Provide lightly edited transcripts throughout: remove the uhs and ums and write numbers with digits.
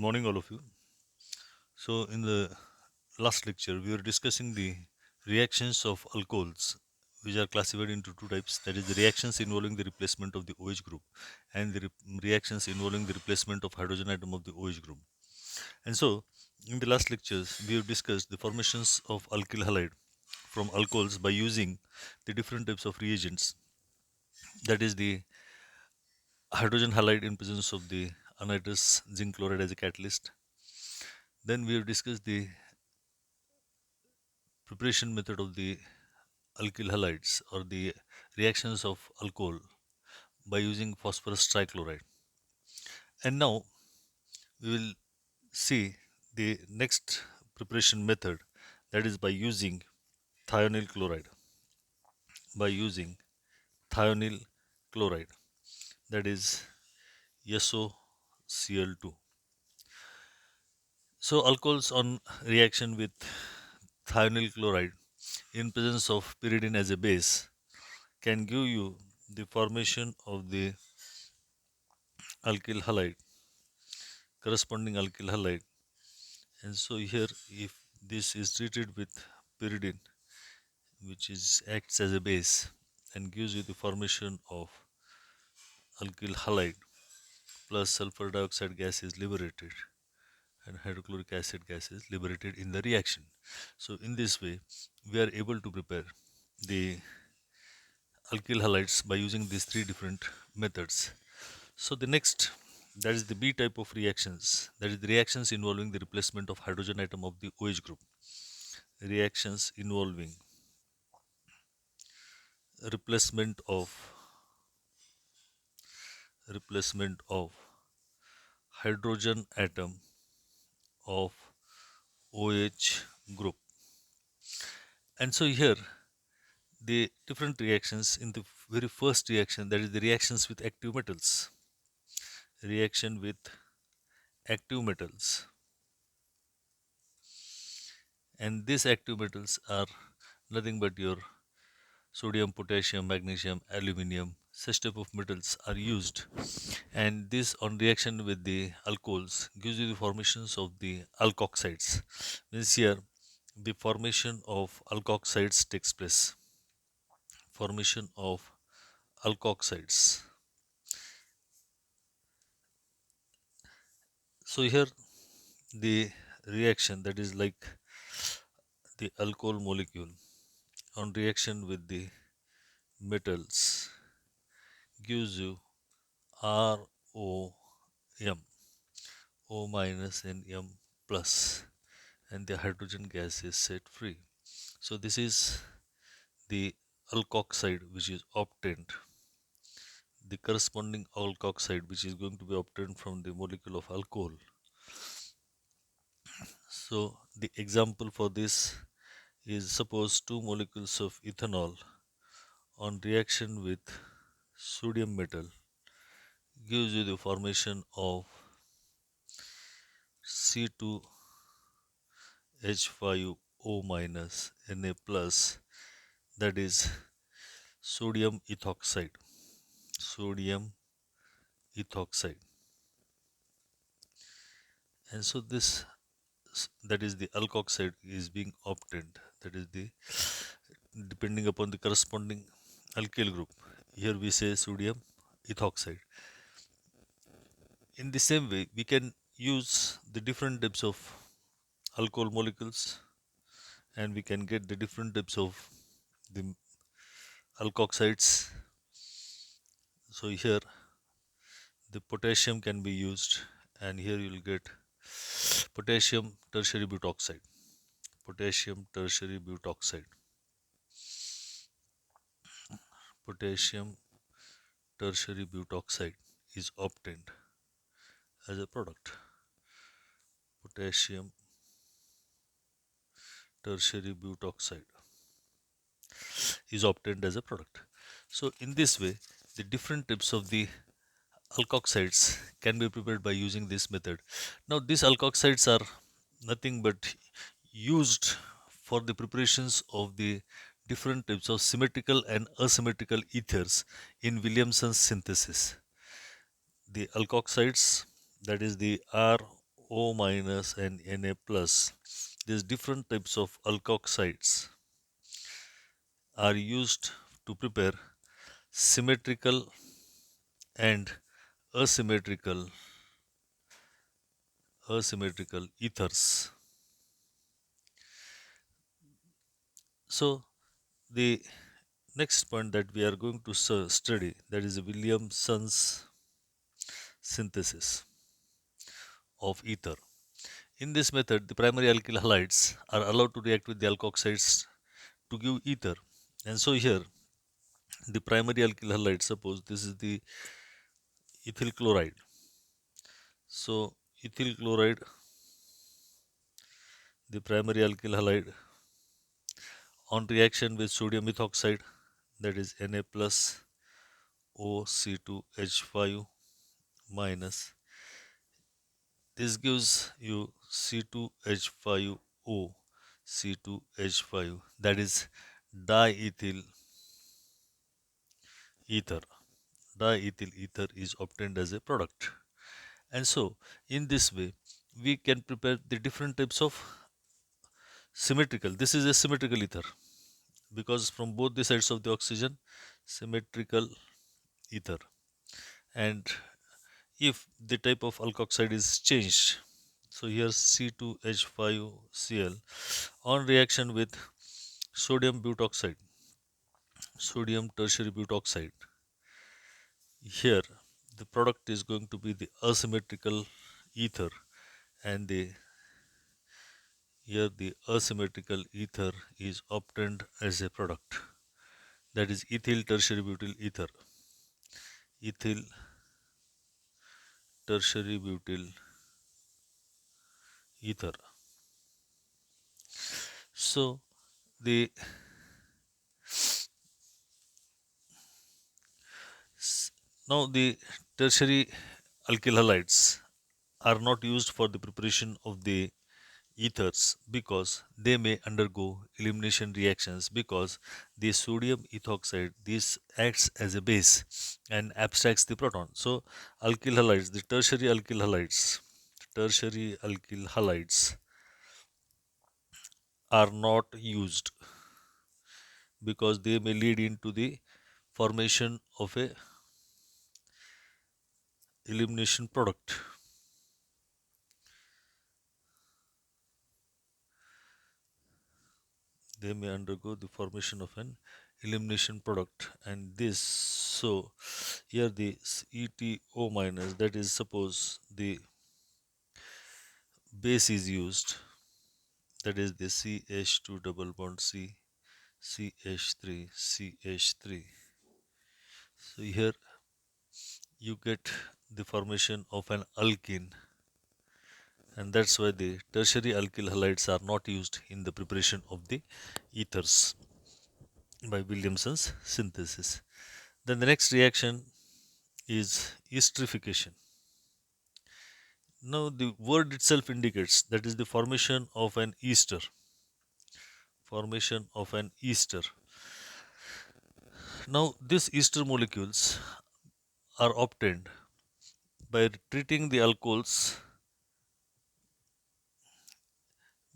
morning, all of you. So, in the last lecture, we were discussing the reactions of alcohols, which are classified into two types, that is, the reactions involving the replacement of the OH group and the reactions involving the replacement of hydrogen atom of the OH group. And so, in the last lectures, we have discussed the formations of alkyl halide from alcohols by using the different types of reagents, that is, the hydrogen halide in presence of the anhydrous zinc chloride as a catalyst. Then we have discussed the preparation method of the alkyl halides or the reactions of alcohol by using phosphorus trichloride. And now we will see the next preparation method, that is by using thionyl chloride. By using thionyl chloride, that is SOCl2. So alcohols on reaction with thionyl chloride in presence of pyridine as a base can give you the formation of the alkyl halide, corresponding alkyl halide. And so here, if this is treated with pyridine, which is acts as a base and gives you the formation of alkyl halide, plus sulfur dioxide gas is liberated and hydrochloric acid gas is liberated in the reaction. So in this way, we are able to prepare the alkyl halides by using these three different methods. So the next, that is the B type of reactions, that is the reactions involving the replacement of hydrogen atom of the OH group. Reactions involving replacement of hydrogen atom of OH group. And so here the different reactions in the very first reaction, that is the reactions with active metals. Reaction with active metals, and these active metals are nothing but your sodium, potassium, magnesium, aluminium. Such type of metals are used, and this on reaction with the alcohols gives you the formations of the alkoxides. Means here the formation of alkoxides takes place. Formation of alkoxides. So here the reaction, that is like the alcohol molecule on reaction with the metals gives you ROM, O minus and M plus, and the hydrogen gas is set free. So this is the alkoxide which is obtained, the corresponding alkoxide which is going to be obtained from the molecule of alcohol. So the example for this is, suppose two molecules of ethanol on reaction with sodium metal gives you the formation of C2H5O minus Na plus, that is sodium ethoxide. Sodium ethoxide. And so this, that is the alkoxide is being obtained, that is the depending upon the corresponding alkyl group. Here we say sodium ethoxide. In the same way, we can use the different types of alcohol molecules and we can get the different types of the alkoxides. So here the potassium can be used, and here you will get potassium tertiary butoxide. Potassium tertiary butoxide. Potassium tertiary butoxide is obtained as a product. Potassium tertiary butoxide is obtained as a product. So in this way, the different types of the alkoxides can be prepared by using this method. Now these alkoxides are nothing but used for the preparations of the different types of symmetrical and asymmetrical ethers in Williamson's synthesis. The alkoxides, that is the O minus and Na plus. These different types of alkoxides are used to prepare symmetrical and asymmetrical ethers. So the next point that we are going to study, that is Williamson's synthesis of ether. In this method, the primary alkyl halides are allowed to react with the alkoxides to give ether. And so here, the primary alkyl halide, suppose this is the ethyl chloride. So ethyl chloride, the primary alkyl halide, on reaction with sodium ethoxide, that is Na plus OC2H5 minus. This gives you C2H5O, C2H5, that is diethyl ether. Diethyl ether is obtained as a product. And so, in this way, we can prepare the different types of symmetrical. This is a symmetrical ether because from both the sides of the oxygen, symmetrical ether. And if the type of alkoxide is changed, so here C2H5Cl on reaction with sodium butoxide, sodium tertiary butoxide, here the product is going to be the asymmetrical ether, and here the asymmetrical ether is obtained as a product, that is ethyl tertiary butyl ether. Ethyl tertiary butyl ether. So the now the tertiary alkyl halides are not used for the preparation of the ethers because they may undergo elimination reactions because the sodium ethoxide this acts as a base and abstracts the proton. So alkyl halides, the tertiary alkyl halides are not used because they may lead into the formation of a elimination product. They may undergo the formation of an elimination product, and this, so here the ETO minus, that is suppose the base is used, that is the CH2 double bond C CH3 CH3. So here you get the formation of an alkene, and that's why the tertiary alkyl halides are not used in the preparation of the ethers by Williamson's synthesis. Then the next reaction is esterification. Now the word itself indicates that is the formation of an ester. Formation of an ester. Now these ester molecules are obtained by treating the alcohols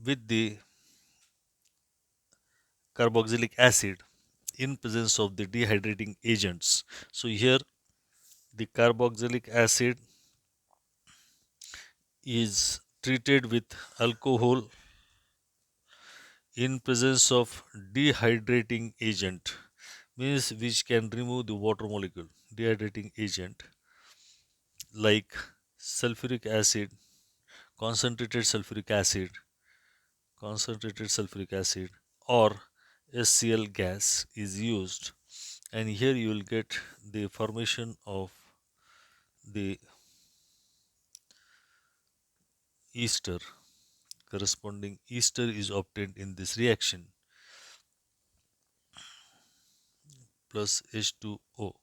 with the carboxylic acid in presence of the dehydrating agents. So here the carboxylic acid is treated with alcohol in presence of dehydrating agent, means which can remove the water molecule. Dehydrating agent like sulfuric acid, concentrated sulfuric acid, concentrated sulfuric acid, or SCl gas is used, and here you will get the formation of the ester. Corresponding ester is obtained in this reaction plus H2O.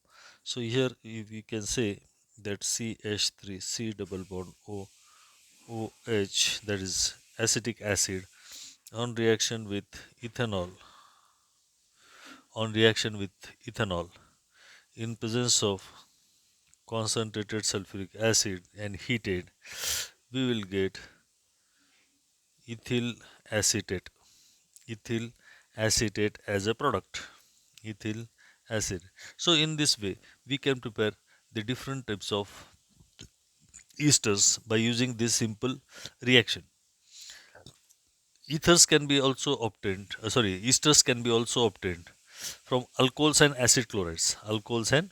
So here if we can say that CH3 C double bond OH, that is acetic acid, on reaction with ethanol, on reaction with ethanol in presence of concentrated sulfuric acid and heated, we will get ethyl acetate. Ethyl acetate as a product. Ethyl acid. So in this way, we can prepare the different types of esters by using this simple reaction. Ethers can be also obtained, esters can be also obtained from alcohols and acid chlorides. Alcohols and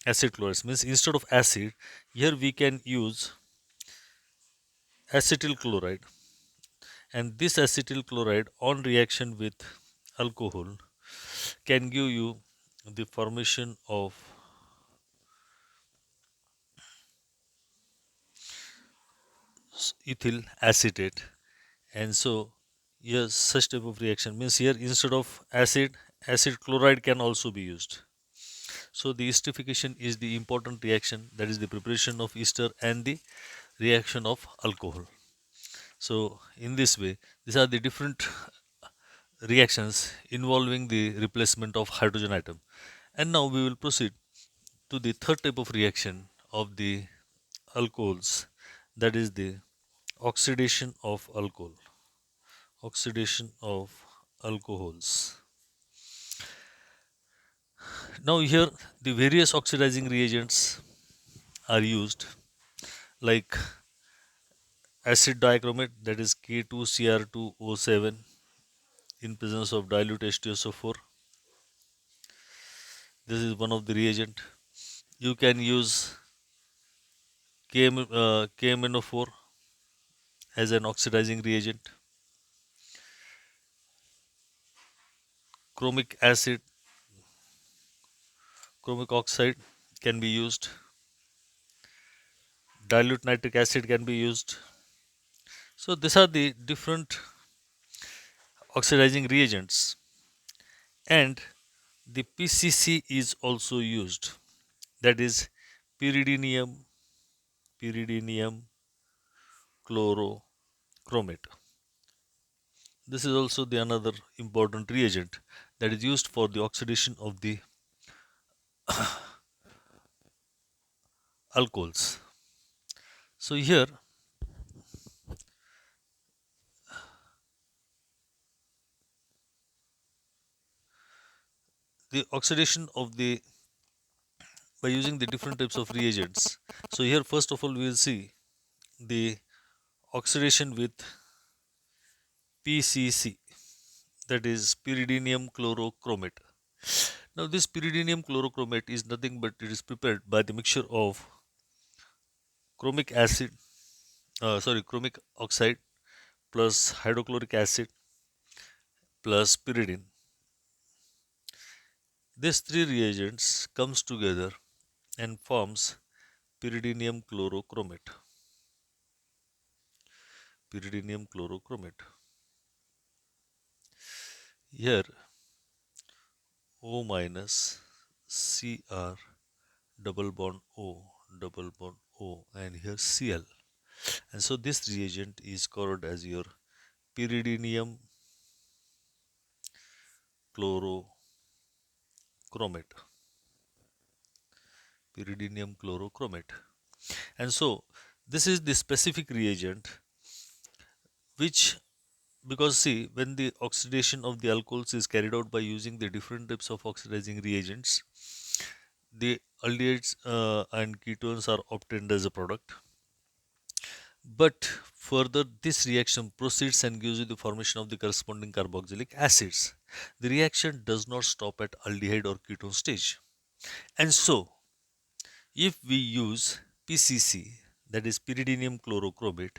acid chlorides means instead of acid, here we can use acetyl chloride, and this acetyl chloride on reaction with alcohol can give you the formation of ethyl acetate. And so yes, such type of reaction means here instead of acid, acid chloride can also be used. So the esterification is the important reaction, that is the preparation of ester and the reaction of alcohol. So in this way, these are the different reactions involving the replacement of hydrogen atom. And now we will proceed to the third type of reaction of the alcohols, that is the oxidation of alcohol. Oxidation of alcohols. Now here the various oxidizing reagents are used, like acid dichromate, that is K2Cr2O7 in presence of dilute H2SO4. This is one of the reagent. You can use KMNO4 as an oxidizing reagent. Chromic acid, chromic oxide can be used. Dilute nitric acid can be used. So these are the different oxidizing reagents, and the PCC is also used, that is pyridinium chlorochromate. This is also the another important reagent that is used for the oxidation of the alcohols. So here the oxidation of the by using the different types of reagents. So here first of all we will see the oxidation with PCC, that is pyridinium chlorochromate. Now this pyridinium chlorochromate is nothing but it is prepared by the mixture of chromic acid, chromic oxide plus hydrochloric acid plus pyridine. These three reagents comes together and forms pyridinium chlorochromate. Pyridinium chlorochromate. Here O minus Cr double bond O, and here Cl. And so this reagent is called as your pyridinium chlorochromate. Pyridinium chlorochromate. And so this is the specific reagent which, because see, when the oxidation of the alcohols is carried out by using the different types of oxidizing reagents, the aldehydes and ketones are obtained as a product. But further, this reaction proceeds and gives you the formation of the corresponding carboxylic acids. The reaction does not stop at aldehyde or ketone stage. And so, if we use PCC, that is pyridinium chlorochromate,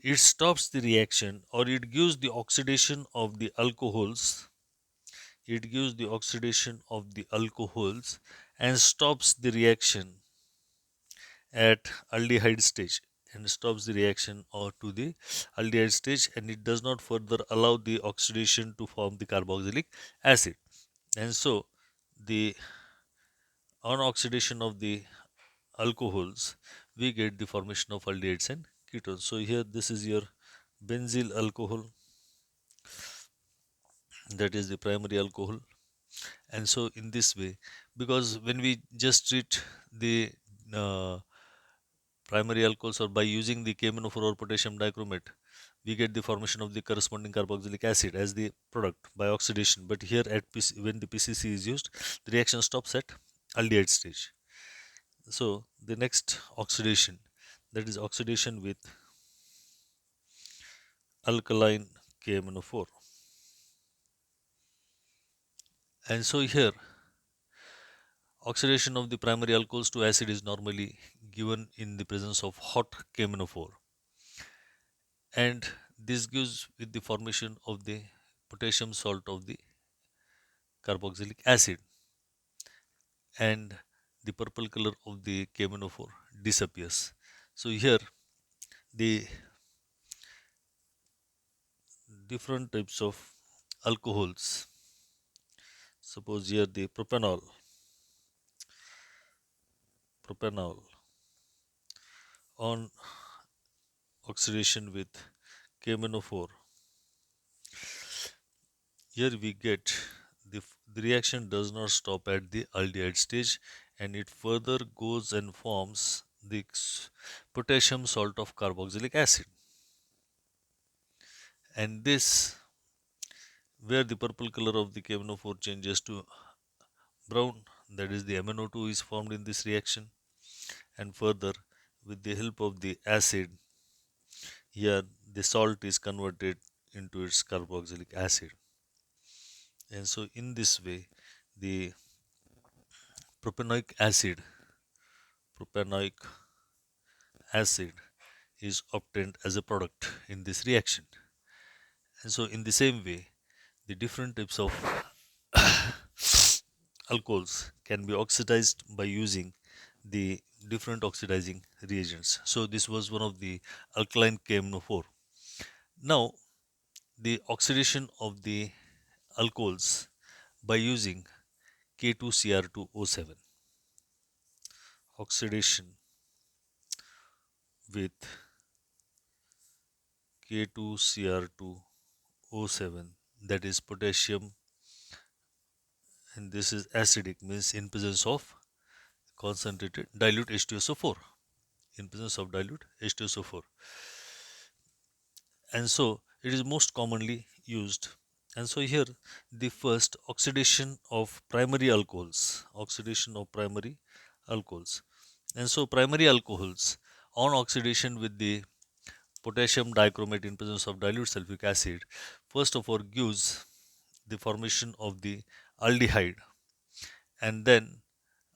it stops the reaction, or it gives the oxidation of the alcohols. It gives the oxidation of the alcohols and stops the reaction at aldehyde stage, and stops the reaction or to the aldehyde stage, and it does not further allow the oxidation to form the carboxylic acid. And so the on oxidation of the alcohols, we get the formation of aldehydes and ketones. So here this is your benzyl alcohol, that is the primary alcohol. And so in this way, because when we just treat the uh, primary alcohols, or by using the KMnO4 or potassium dichromate, we get the formation of the corresponding carboxylic acid as the product by oxidation. But here at when the PCC is used, the reaction stops at aldehyde stage. So the next oxidation, that is oxidation with alkaline KMnO4. And so here oxidation of the primary alcohols to acid is normally given in the presence of hot KMnO4, and this gives with the formation of the potassium salt of the carboxylic acid, and the purple color of the KMnO4 disappears. So here the different types of alcohols, suppose here the propanol on oxidation with KMnO4, here we get the reaction does not stop at the aldehyde stage, and it further goes and forms the potassium salt of carboxylic acid. And this, where the purple color of the KMnO4 changes to brown, that is the MnO2 is formed in this reaction, and further with the help of the acid, here the salt is converted into its carboxylic acid. And so in this way the propanoic acid propanoic acid is obtained as a product in this reaction. And so in the same way the different types of alcohols can be oxidized by using the different oxidizing reagents. So this was one of the alkaline KMnO4. Now the oxidation of the alcohols by using K2Cr2O7. Oxidation with K2Cr2O7, that is potassium, and this is acidic, means in presence of concentrated dilute H2SO4, in presence of dilute H2SO4. And so it is most commonly used. And so here the first oxidation of primary alcohols. And so primary alcohols on oxidation with the potassium dichromate in presence of dilute sulfuric acid, first of all gives the formation of the aldehyde, and then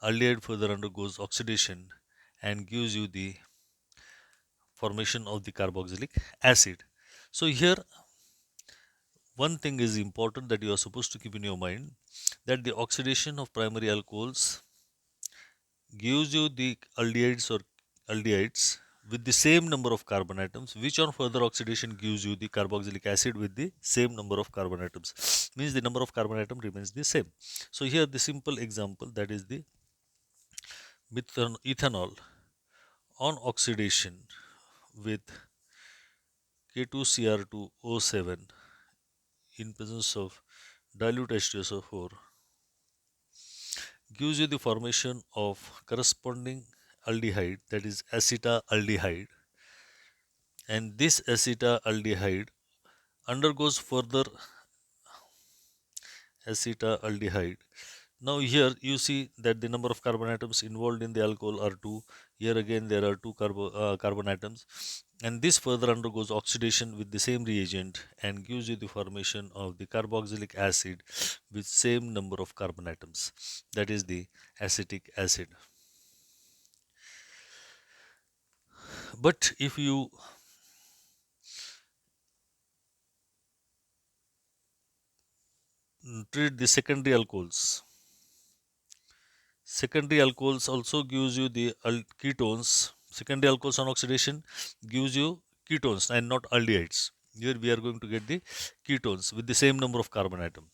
aldehyde further undergoes oxidation and gives you the formation of the carboxylic acid. So here one thing is important that you are supposed to keep in your mind, that the oxidation of primary alcohols gives you the aldehydes with the same number of carbon atoms, which on further oxidation gives you the carboxylic acid with the same number of carbon atoms. Means the number of carbon atom remains the same. So here the simple example, that is the ethanol on oxidation with K2Cr2O7 in presence of dilute H2SO4 gives you the formation of corresponding aldehyde, that is acetaldehyde, and this acetaldehyde undergoes further acetaldehyde. Now here you see that the number of carbon atoms involved in the alcohol are 2. Here again there are 2 carbon atoms, and this further undergoes oxidation with the same reagent and gives you the formation of the carboxylic acid with same number of carbon atoms, that is the acetic acid. But if you treat the secondary alcohols also gives you the ketones. Secondary alcohols on oxidation gives you ketones and not aldehydes. Here we are going to get the ketones with the same number of carbon atom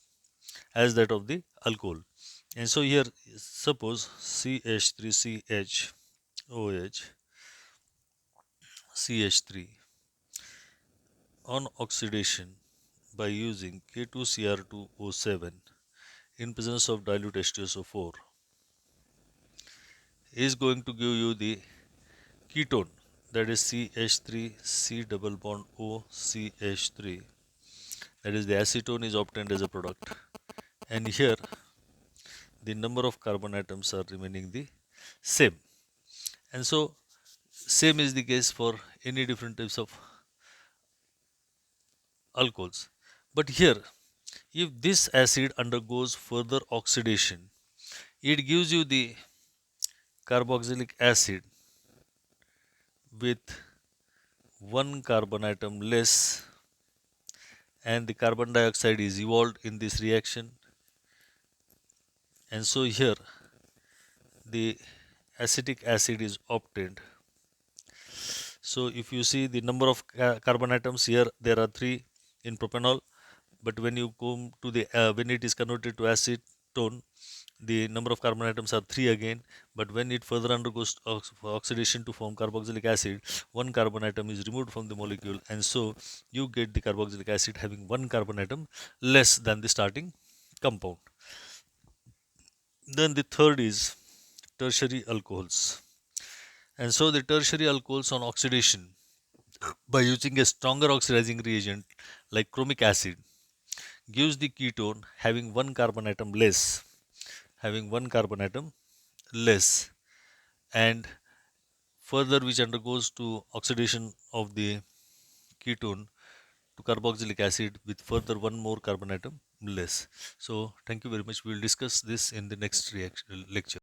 as that of the alcohol. And so here suppose CH3CHOH CH3 on oxidation by using K2Cr2O7 in presence of dilute H2SO4 is going to give you the ketone, that is CH3 C double bond O CH3, that is the acetone is obtained as a product, and here the number of carbon atoms are remaining the same. And so same is the case for any different types of alcohols. But here, if this acid undergoes further oxidation, it gives you the carboxylic acid with one carbon atom less, and the carbon dioxide is evolved in this reaction. And so here the acetic acid is obtained. So if you see the number of carbon atoms here, there are 3 in propanol, but when you come to the when it is converted to acetone, the number of carbon atoms are 3 again, but when it further undergoes oxidation to form carboxylic acid, one carbon atom is removed from the molecule, and so you get the carboxylic acid having one carbon atom less than the starting compound. Then the third is tertiary alcohols. And so the tertiary alcohols on oxidation by using a stronger oxidizing reagent like chromic acid gives the ketone having one carbon atom less, having one carbon atom less, and further which undergoes to oxidation of the ketone to carboxylic acid with further one more carbon atom less. So thank you very much. We will discuss this in the next lecture.